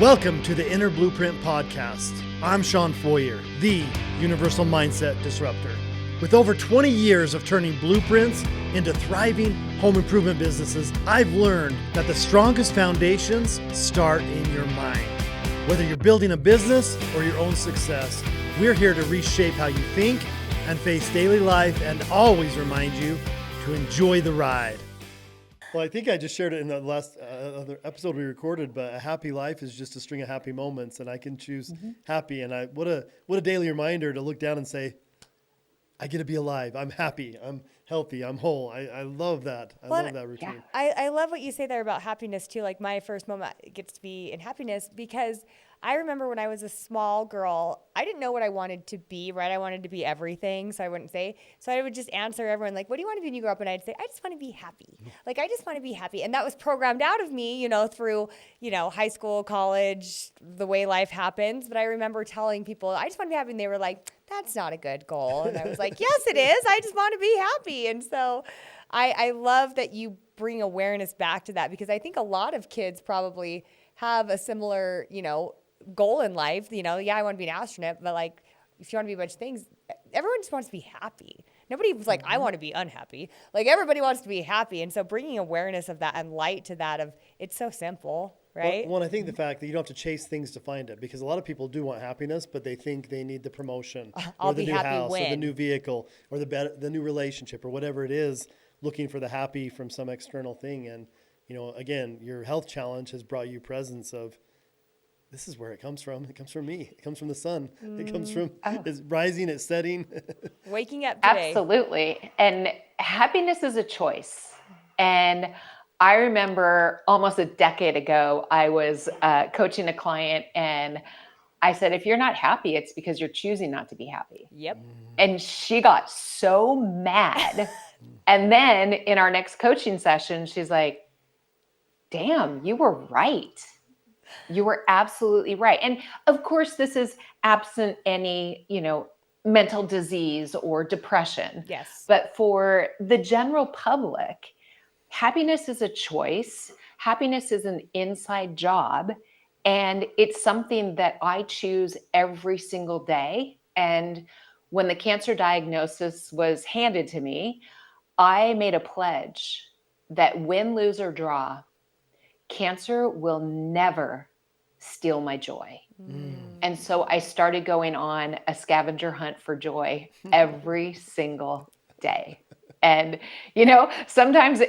Welcome to the Inner Blueprint Podcast. I'm Sean Foyer, the Universal Mindset Disruptor. With over 20 years of turning blueprints into thriving home improvement businesses, I've learned that the strongest foundations start in your mind. Whether you're building a business or your own success, we're here to reshape how you think and face daily life and always remind you to enjoy the ride. Well, I think I just shared it in the last other episode we recorded, but a happy life is just a string of happy moments, and I can choose happy. And what a daily reminder to look down and say, I get to be alive. I'm happy. I'm healthy. I'm whole. I love that. I love that routine. Yeah. I love what you say there about happiness too. Like my first moment gets to be in happiness because I remember when I was a small girl, I didn't know what I wanted to be, right? I wanted to be everything, so I wouldn't say. So I would just answer everyone like, what do you want to be when you grow up? And I'd say, I just want to be happy. Like, I just want to be happy. And that was programmed out of me, through, high school, college, the way life happens. But I remember telling people, I just want to be happy. And they were like, that's not a good goal. And I was like, yes, it is. I just want to be happy. And so I love that you bring awareness back to that, because I think a lot of kids probably have a similar, goal in life. I want to be an astronaut, but like, if you want to be a bunch of things, everyone just wants to be happy. Nobody was like, I want to be unhappy. Like, everybody wants to be happy. And so bringing awareness of that and light to that it's so simple, right? Well, I think the fact that you don't have to chase things to find it, because a lot of people do want happiness, but they think they need the promotion or the new house or the new vehicle or the new relationship or whatever it is, looking for the happy from some external thing. And, again, your health challenge has brought you presence of, this is where it comes from. It comes from me. It comes from the sun. It comes from it's rising, it's setting. Waking up today. Absolutely. And happiness is a choice. And I remember almost a decade ago, I was coaching a client and I said, if you're not happy, it's because you're choosing not to be happy. Yep. And she got so mad. And then in our next coaching session, she's like, damn, you were right. You were absolutely right. And of course, this is absent any, mental disease or depression. Yes. But for the general public, happiness is a choice. Happiness is an inside job. And it's something that I choose every single day. And when the cancer diagnosis was handed to me, I made a pledge that win, lose, or draw, cancer will never steal my joy. And so I started going on a scavenger hunt for joy every single day. And, sometimes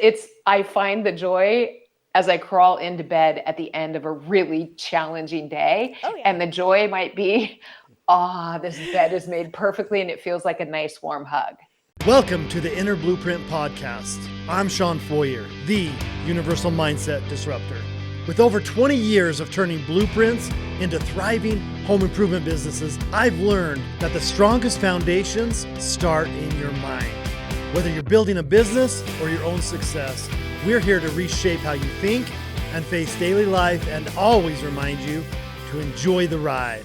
I find the joy as I crawl into bed at the end of a really challenging day. Oh, yeah. And the joy might be, this bed is made perfectly and it feels like a nice warm hug. Welcome to the Inner Blueprint Podcast. I'm Sean Foyer, the Universal Mindset Disruptor. With over 20 years of turning blueprints into thriving home improvement businesses, I've learned that the strongest foundations start in your mind. Whether you're building a business or your own success, we're here to reshape how you think and face daily life and always remind you to enjoy the ride.